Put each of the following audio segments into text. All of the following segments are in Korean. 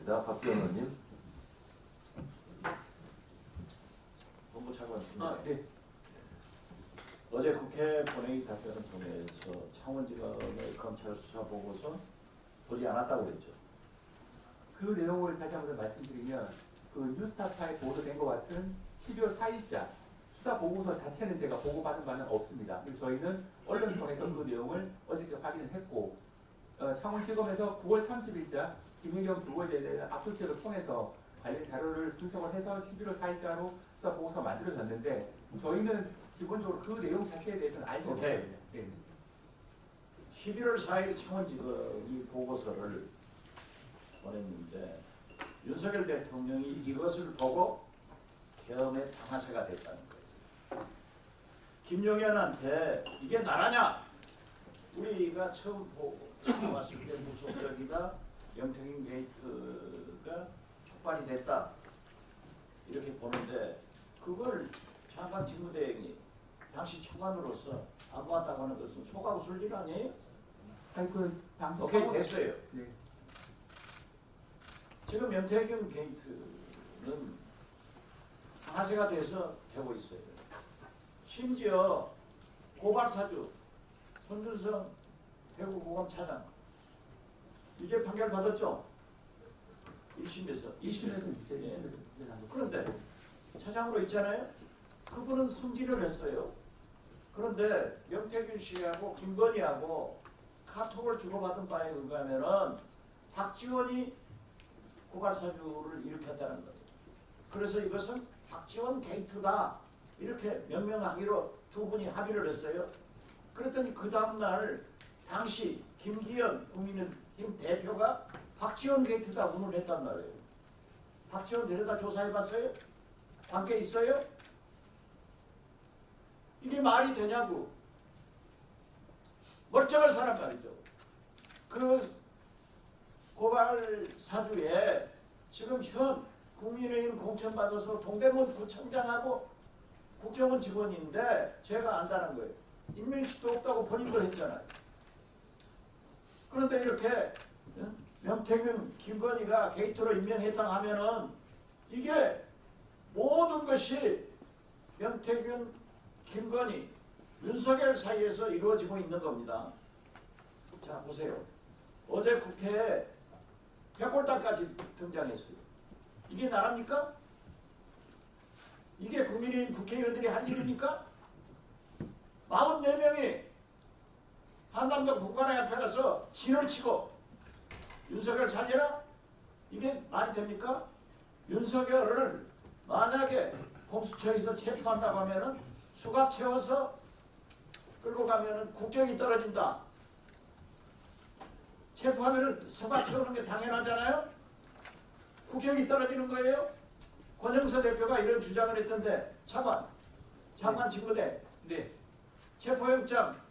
하겠습니다. 박 변호사님. 본부차관입니다. 네. 어제 국회 본회의 답변을 통해서 창원지검의 검찰 수사 보고서 보지 않았다고 그랬죠. 그 내용을 다시 한번 말씀드리면 그 뉴스타파에 보도된 것 같은 12월 4일자 수사 보고서 자체는 제가 보고받은 바는 없습니다. 그래서 저희는 언론 통해서 그 내용을 어저께 확인을 했고 창원지검에서 9월 30일자 김혜경 주거제에 대한 압수수색을 통해서 관련 자료를 분석을 해서 11월 4일자로 수사 보고서가 만들어졌는데 저희는 기본적으로 그 내용 자체에 대해서는 알지 오케이. 못합니다. 네. 11월 4일 창원지검이 보고서를 보냈는데 윤석열 대통령이 이것을 보고 계엄의 방아쇠가 됐다는 거예요. 김용현한테 이게 나라냐? 우리가 처음 왔을 때 무속적이다, 영태인 게이트가 촉발이 됐다 이렇게 보는데 그걸 장관 직무대행이 당시 차관으로서 안 봤다고 하는 것은 속아 웃을 일 아니에요? 아니 그 당시 오케이 됐어요. 네. 지금 염태균 게이트는 방아쇠가 돼서 되고 있어요. 심지어 고발사주 손준성 대구고검차장 유죄 판결 받았죠? 1심에서 2심에서. 그런데 차장으로 있잖아요. 그분은 승진을 했어요. 그런데 염태균 씨하고 김건희하고 카톡을 주고받은 바에 의하면은 박지원이 고발사주를 일으켰다는 거예요. 그래서 이것은 박지원 게이트다 이렇게 명명하기로 두 분이 합의를 했어요. 그랬더니 그 다음날 당시 김기현 국민의힘 대표가 박지원 게이트다 운운했단 말이에요. 박지원 데려다 조사해봤어요? 관계 있어요? 이게 말이 되냐고. 멀쩡한 사람 말이죠. 그 고발 사주에 지금 현 국민의힘 공천받아서 동대문 구청장하고 국정원 직원인데 제가 안다는 거예요. 임명식도 없다고 본인도 했잖아요. 그런데 이렇게 명태균, 김건희가 게이트로 임명했다 하면은 이게 모든 것이 명태균, 김건희, 윤석열 사이에서 이루어지고 있는 겁니다. 자 보세요. 어제 국회에 백골단까지 등장했어요. 이게 나랍니까? 이게 국민의힘 국회의원들이 할 일입니까? 44명이 한남동 국관에 앞에 가서 진을 치고 윤석열 살려라? 이게 말이 됩니까? 윤석열을 만약에 공수처에서 체포한다고 하면은 수갑 채워서 끌고 가면은 국적이 떨어진다. 체포하면은 수갑 채우는 게 당연하잖아요? 국적이 떨어지는 거예요? 권영서 대표가 이런 주장을 했던데 차관 직무대 네. 체포영장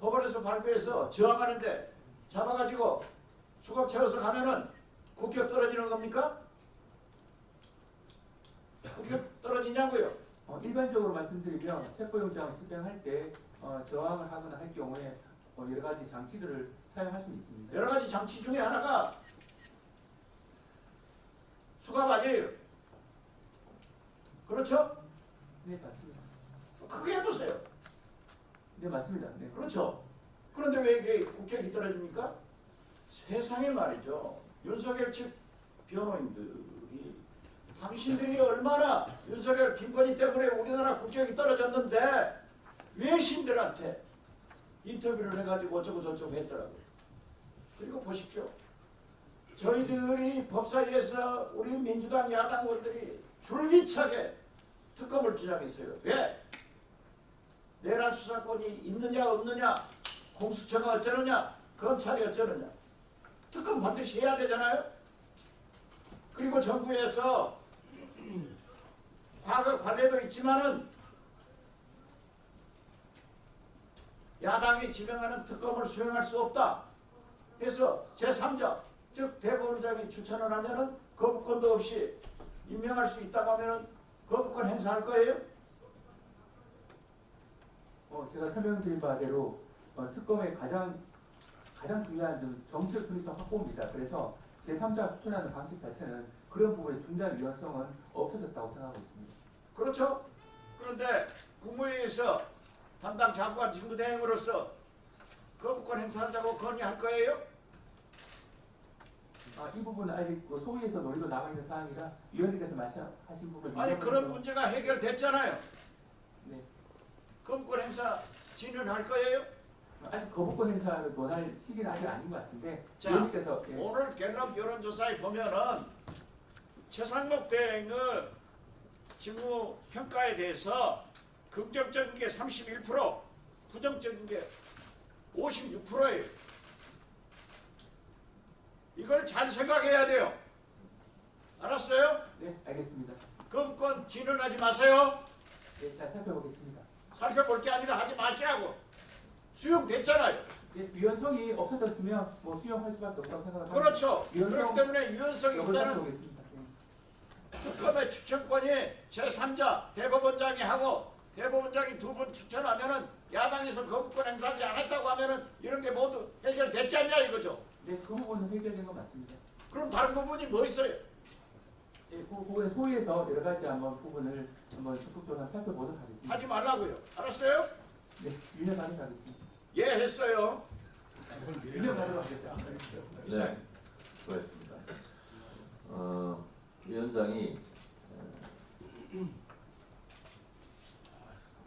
법원에서 발부해서 저항하는데 잡아가지고 수갑 채워서 가면은 국격 떨어지는 겁니까? 국격 떨어지냐고요? 일반적으로 말씀드리면 체포영장을 집행할 때 저항을 하거나 할 경우에 여러 가지 장치들을 사용할 수 있습니다. 여러 가지 장치 중에 하나가 수갑 아니에요. 그렇죠? 네, 맞습니다. 크게 해보세요. 네, 맞습니다. 네. 그렇죠? 그런데 왜 이게 국격이 떨어집니까? 세상에 말이죠. 윤석열 측 변호인들이 당신들이 얼마나 윤석열 김건희 때문에 우리나라 국격이 떨어졌는데 외신들한테 인터뷰를 해가지고 어쩌고 저쩌고 했더라고요. 그리고 보십시오. 저희들이 법사위에서 우리 민주당 야당원들이 줄기차게 특검을 주장했어요. 왜? 내란 수사권이 있느냐 없느냐, 공수처가 어쩌느냐, 검찰이 어쩌느냐. 특검 반드시 해야 되잖아요. 그리고 정부에서 과거 관례도 있지만은 야당이 지명하는 특검을 수행할 수 없다. 그래서 제3자, 즉 대법원장이 추천을 하면은 거부권도 없이 임명할 수 있다고 하면은 거부권 행사할 거예요? 제가 설명드린 바대로 특검의 가장 중요한 정치적 중립성 확보입니다. 그래서 제3자 추천하는 방식 자체는 그런 부분의 중대한 유연성은 없어졌다고 생각하고 있습니다. 그렇죠? 그런데 국무회의에서 담당 장관 직무대행으로서 거부권 행사한다고 건의할 거예요? 이 부분은 아직 그 소위에서 논의로 남아있는 사항이라 위원님께서 말씀하신 부분을 아니 그런 문제가 해결됐잖아요. 네. 거부권 행사 진행할 거예요? 아직 거부권 행사를 논할 시기는 아직 아닌 것 같은데 자, 위원님께서 오늘 갤럽 여론조사에 보면은 최상목 대행의 직무 평가에 대해서 긍정적인 게 31%, 부정적인 게 56%예요. 이걸 잘 생각해야 돼요. 알았어요? 네, 알겠습니다. 거부권 진언하지 마세요. 네, 잘 살펴보겠습니다. 살펴볼 게 아니라 하지 마시라고. 수용됐잖아요. 네, 유연성이 없어졌으면 뭐 수용할 수밖에 없다고 생각합니다. 그렇죠. 유연성- 그렇기 때문에 유연성이 여부를 있다는 살펴보겠습니다. 네. 특검의 추천권이 제3자 대법원장이 하고 대법원장이 2분 추천하면은 야당에서 거부권 행사하지 않았다고 하면은 이런 게 모두 해결됐지 않냐 이거죠. 네, 그 부분은 해결된 것 맞습니다. 그럼 다른 부분이 뭐 있어요? 네, 그 부분에 소위에서 여러 가지 한번 부분을 한번 적극적으로 살펴보도록 하겠습니다. 하지 말라고요. 알았어요? 네, 유연하도록 하겠습니다. 예, 했어요. 유연하도록 하겠습니다. 네, 수고했습니다. 위원장이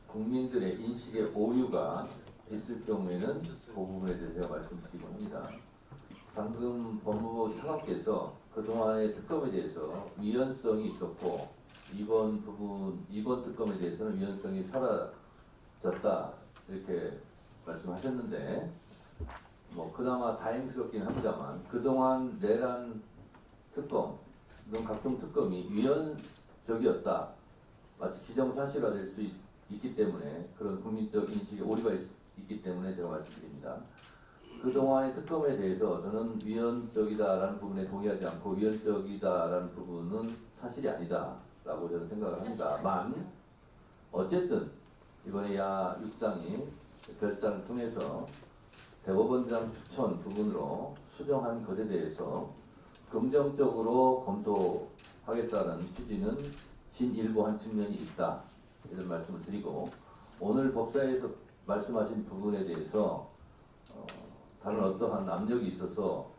국민들의 인식의 오류가 있을 경우에는 그 부분에 대해서 제가 말씀드리곤 합니다. 방금 법무부 차관께서 그동안의 특검에 대해서 위헌성이 있었고 이번 특검에 대해서는 위헌성이 사라졌다 이렇게 말씀하셨는데 뭐 그나마 다행스럽긴 합니다만 그동안 내란 특검 이런 각종 특검이 위헌적이었다 마치 기정사실화될 수 있기 때문에 그런 국민적 인식에 오류가 있기 때문에 제가 말씀드립니다. 그동안의 특검에 대해서 저는 위헌적이다라는 부분에 동의하지 않고 위헌적이다라는 부분은 사실이 아니다라고 저는 생각을 합니다만 어쨌든 이번에 야6당이 결단을 통해서 대법원장 추천 부분으로 수정한 것에 대해서 긍정적으로 검토하겠다는 취지는 진일보한 측면이 있다 이런 말씀을 드리고 오늘 법사에서 말씀하신 부분에 대해서 다른 어떠한 압력이 있어서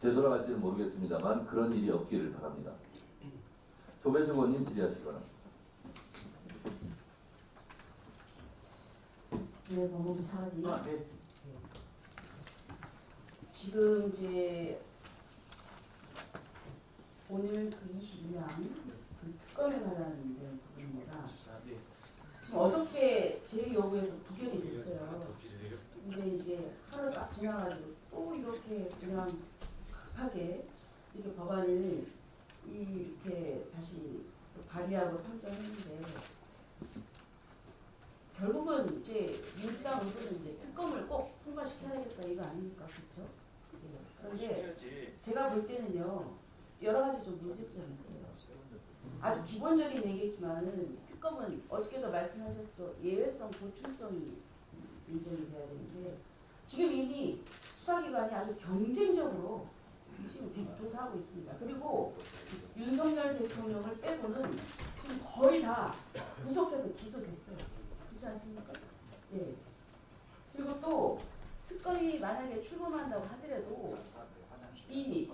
되돌아갈지는 모르겠습니다만 그런 일이 없기를 바랍니다. 조배수 의원님 질의하시기 바랍니다. 네, 법무부 차관님. 네. 지금 이제 오늘 그 22년 그 특검에 관한 부분입니다. 지금 어저께 제 요구에서 부결이 됐어요. 근데 이제 하루 딱 지나가지고 또 이렇게 그냥 급하게 이렇게 법안을 이렇게 다시 발의하고 상정했는데 결국은 이제 민주당 의원은 이제 특검을 꼭 통과시켜야 되겠다 이거 아닙니까? 그렇죠? 네. 그런데 제가 볼 때는요 여러 가지 좀 문제점이 있어요. 아주 기본적인 얘기지만은 특검은 어저께도 말씀하셨죠 예외성, 보충성이 인정이 돼야 되는데 지금 이미 수사기관이 아주 경쟁적으로 지금 조사하고 있습니다. 그리고 윤석열 대통령을 빼고는 지금 거의 다 구속해서 기소됐어요. 그렇지 않습니까? 네. 그리고 또 특검이 만약에 출범한다고 하더라도 이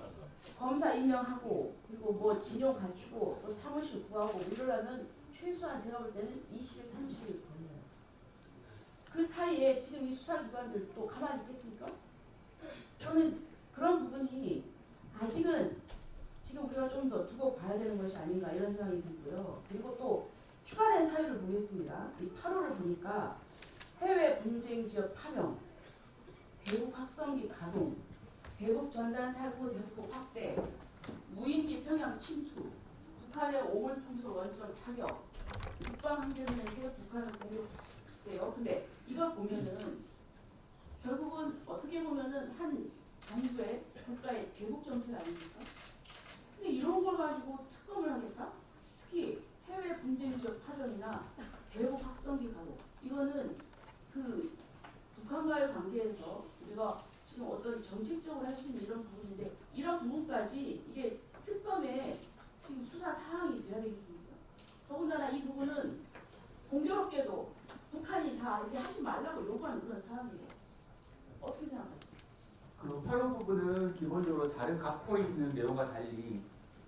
검사 임명하고 그리고 뭐 진용 갖추고 또 사무실 구하고 이러려면 최소한 제가 볼 때는 20일, 30일 걸려요. 그 사이에 지금 이 수사기관들 또 가만히 있겠습니까? 저는 그런 부분이 아직은 지금 우리가 좀 더 두고 봐야 되는 것이 아닌가 이런 생각이 들고요. 그리고 또 추가된 사유를 보겠습니다. 이 8호를 보니까 해외 분쟁 지역 파병, 대북 확성기 가동, 대북 전단 살포 대북 확대, 무인기 평양 침투, 북한의 오물통솔 원점 타격, 북방 항쟁에서 북한을 공격 글쎄요. 근데 이거 보면은 결국은 어떻게 보면은 한 정부의 국가의 대북 정책 아닙니까? 근데 이런 걸 가지고 특검을 하겠다? 특히 해외 분쟁 지역 파견이나 대북 확성기 가동 이거는 그 북한과의 관계에서 우리가 지금 어떤 정책적으로 할 수 있는 이런 부분인데 이런 기본적으로 다른 갖고 있는 내용과 달리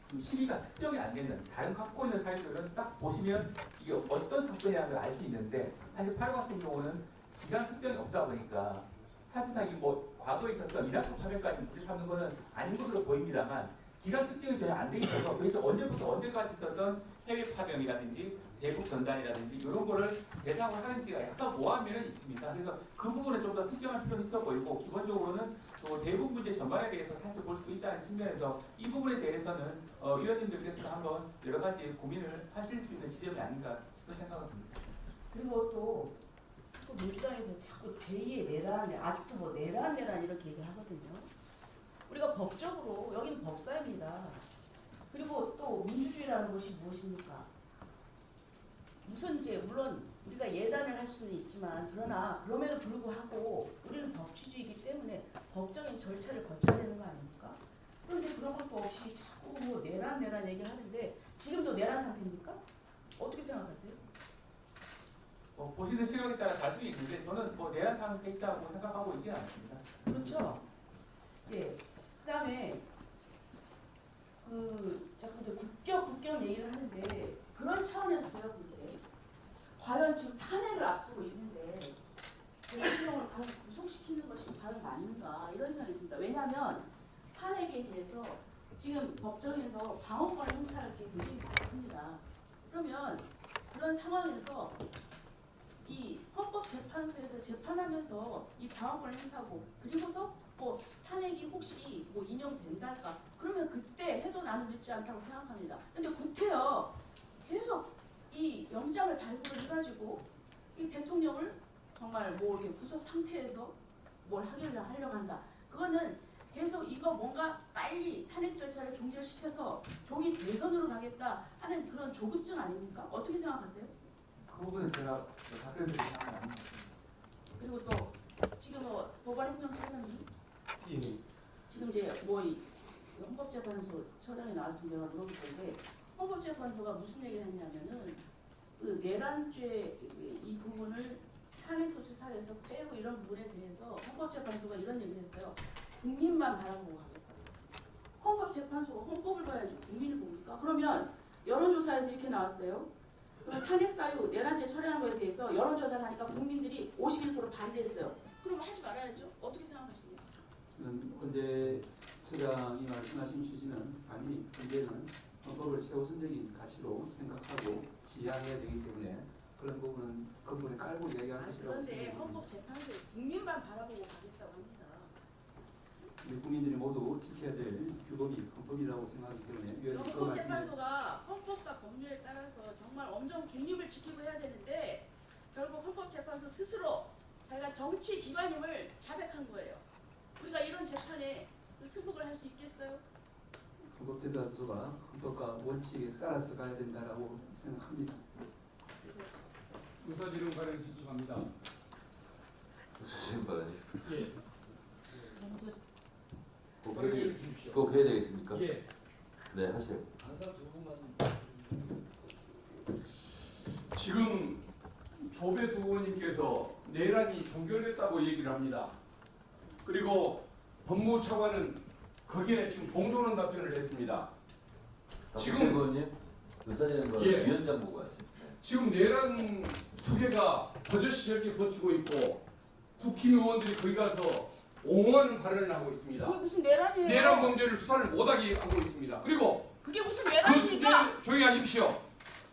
그 시기가 특정이 안 되는 다른 갖고 있는 사유들은 딱 보시면 이게 어떤 사건이라는 걸 알 수 있는데 사실 8호 같은 경우는 기간 특정이 없다 보니까 사실상 뭐 과거에 있었던 이라크 파병까지 구입하는 거는 아닌 것으로 보입니다만 기간 특정이 전혀 안 돼 있어서 그래서 언제부터 언제까지 있었던 해외 파병이라든지 대북 전단이라든지 이런 거를 대상으로 하는지가 약간 모호한 면은 있습니다. 그래서 그 부분을 좀 더 특정할 필요는 있어 보이고 기본적으로는 또 대북 문제 전반에 대해서 살펴볼 수 있다는 측면에서 이 부분에 대해서는 위원님들께서 한번 여러 가지 고민을 하실 수 있는 지점이 아닌가 싶은 생각을 듭니다. 그리고 또 민주당에서 자꾸 제2의 내란, 아직도 뭐 내란 이렇게 얘기를 하거든요. 우리가 법적으로 여기는 법사입니다. 그리고 또 민주주의라는 것이 무엇입니까? 무슨 이제 물론 우리가 예단을 할 수는 있지만 그러나 그럼에도 불구하고 우리는 법치주의이기 때문에 법적인 절차를 거쳐야 되는 거 아닙니까? 그런데 그런 것도 없이 자꾸 뭐 내란 얘기를 하는데 지금도 내란 상태입니까? 어떻게 생각하세요? 보시는 시각에 따라 다를 수 있는데 저는 뭐 내란 상태에 있다고 생각하고 있지는 않습니다. 그렇죠. 예. 그다음에 자꾸 이제 국격 얘기를 하는데 그런 차원에서 제가 볼 때 과연 지금 탄핵을 앞두고 있는데 대통령을 과연 구속시키는 것이 과연 맞는가 이런 생각이 듭니다. 왜냐하면 탄핵에 대해서 지금 법정에서 방어권 행사할 게 굉장히 많습니다. 그러면 그런 상황에서 이 헌법재판소에서 재판하면서 이 방어권을 행사하고 그리고서 뭐 탄핵이 혹시 뭐 인용된달까 그러면 그때 해도 나는 늦지 않다고 생각합니다. 근데 구태여 계속 이 영장을 발부를 해가지고 이 대통령을 정말 뭐 이렇게 구속 상태에서 뭘 하려고 한다. 그거는 계속 이거 뭔가 빨리 탄핵 절차를 종결시켜서 종이 대선으로 가겠다 하는 그런 조급증 아닙니까? 어떻게 생각하세요? 그 부분은 제가 답변드릴 상황이 아닌 것 같습니다. 그리고 또 지금 뭐 법원행정처장님 예. 지금 이제 뭐 헌법재판소 처장이 나왔으면 제가 물어볼 건데 헌법재판소가 무슨 얘기를 했냐면은 그 내란죄 이 부분을 탄핵소추 사회에서 빼고 이런 부분에 대해서 헌법재판소가 이런 얘기를 했어요. 국민만 바라보고 하겠다. 헌법재판소가 헌법을 봐야지 국민을 봅니까? 그러면 여론조사에서 이렇게 나왔어요. 그럼 탄핵 사유 내란죄 처리하는 거에 대해서 여론조사를 하니까 국민들이 51% 반대했어요. 그럼 하지 말아야죠. 어떻게 생각하십니까? 저는 언제 처장이 말씀하신 취지는 아니 언제는 헌법을 최우선적인 가치로 생각하고 지향해야 되기 때문에 그런 부분은 근본에 깔고 이야기하는 것이라고 그런데 생각합니다. 헌법재판소에 국민만 바라보고 가겠다고 합니다. 우리 국민들이 모두 지켜야 될 규범이 헌법이라고 생각하기 때문에 위원님 그 말씀에 헌법재판소가 헌법과 법률에 따라서 정말 엄정 중립을 지키고 해야 되는데 결국 헌법재판소 스스로 자기가 정치 기관임을 자백한 거예요. 우리가 이런 재판에 승복을 할 수 있겠어요? 헌법재판소가 헌법과 원칙에 따라서 가야 된다라고 생각합니다. 의사진행 발언 신청합니다. 선생님 발언이 예. 먼저 꼭 해야 되겠습니까? 예. 네, 하세요. 항상 두 분만 지금 조배수 의원님께서 내란이 종결됐다고 얘기를 합니다. 그리고 법무부 차관은 거기에 지금 동조하는 답변을 했습니다. 지금- 의원님, 의사진행관 예. 위원장 보고 왔습니다. 지금 내란 수계가 버젓이 저렇게 버티고 있고 국힘의원들이 거기 가서 옹호하는 발언을 하고 있습니다. 그게 무슨 내란이에요? 내란 범죄를 수사를 못하게 하고 있습니다. 그리고 그게 무슨 그 내란입니까? 수계 조용히 하십시오.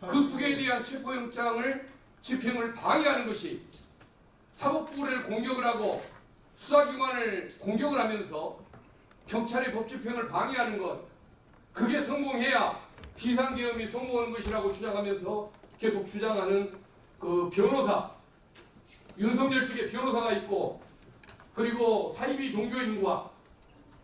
그 수계에 대한 체포영장을 집행을 방해하는 것이 사법부를 공격을 하고 수사기관을 공격을 하면서 경찰의 법집행을 방해하는 것, 그게 성공해야 비상계엄이 성공하는 것이라고 주장하면서 계속 주장하는 그 변호사, 윤석열 측에 변호사가 있고, 그리고 사이비 종교인과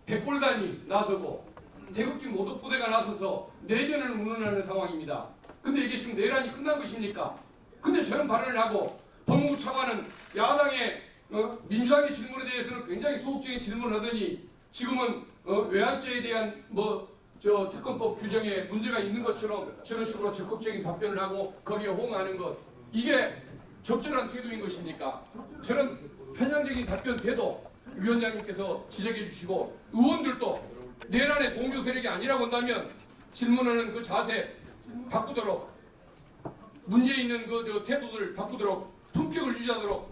백골단이 나서고 태극기 모독부대가 나서서 내전을 운운하는 상황입니다. 근데 이게 지금 내란이 끝난 것입니까? 근데 저런 발언을 하고 법무부 차관은 야당의 민주당의 질문에 대해서는 굉장히 소극적인 질문을 하더니 지금은 외환죄에 대한 특검법 규정에 문제가 있는 것처럼 저런 식으로 적극적인 답변을 하고 거기에 호응하는 것, 이게 적절한 태도인 것입니까? 저는 편향적인 답변 태도, 위원장님께서 지적해 주시고 의원들도 내란의 동조 세력이 아니라고 한다면 질문하는 그 자세 바꾸도록 문제 있는 그 태도들 바꾸도록 품격을 유지하도록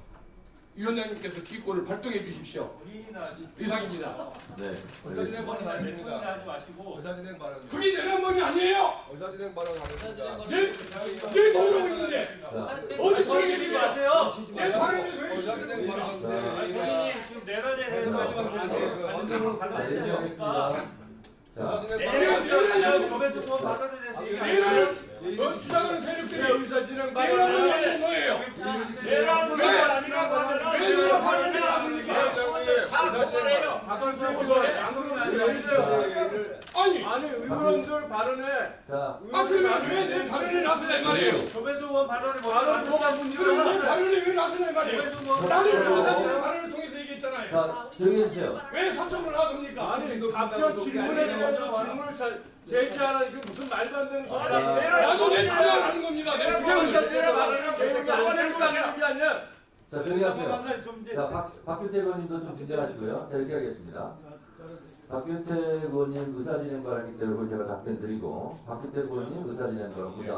위원장님께서 지휘권을 발동해 주십시오. 이상입니다. 네. 의사진행 발언 아닙니다. 하지 마시고 의사진행 발언. 그게 내란범이 아니에요. 의사진행 발언 아닙니다. 내 동료고 있는데 어디 그런 얘기 마세요. 내 발언에 왜 의사진행 발언. 본인이 지금 내란에 대해서 가지고 자, 얘기하겠습니다. 자, 의사진행 법에서 뭐 발언에 대해서 얘기 안 해요. 내란을 주장하는 세력들이 의사진행 내란을 하는 거예요. 내란 왜? 아니라 왜 누가 발언을 하십니까? 아니, 아니 의원들 발언에 자, 그러면 왜 내 발언에 나서냐 이 말이에요. 조배수 의원 발언을 발언 뭐가 그럼 내 문제야? 발언에 왜 나서냐 이 말이에요. 나는 의사진행 발언을 통해서 얘기했잖아요. 자, 조용히 해주세요. 왜 사적으로 나섭니까? 아니 답변 질문에 대해서 질문을 제기하라니 그 무슨 말도 안 되는 소리야? 나도 내 주장을 하는 겁니다. 내 주장을. 의사들의 발언을 계속 안 되는 게 아니야. 자, 조용히 하세요. 자, 박규태 의원님도 좀 진정하시고요. 자, 이렇게 하겠습니다. 박규태 의원님 의사진행 발언이기 때문에 제가 답변 드리고, 박규태 의원님 의사진행 발언 보다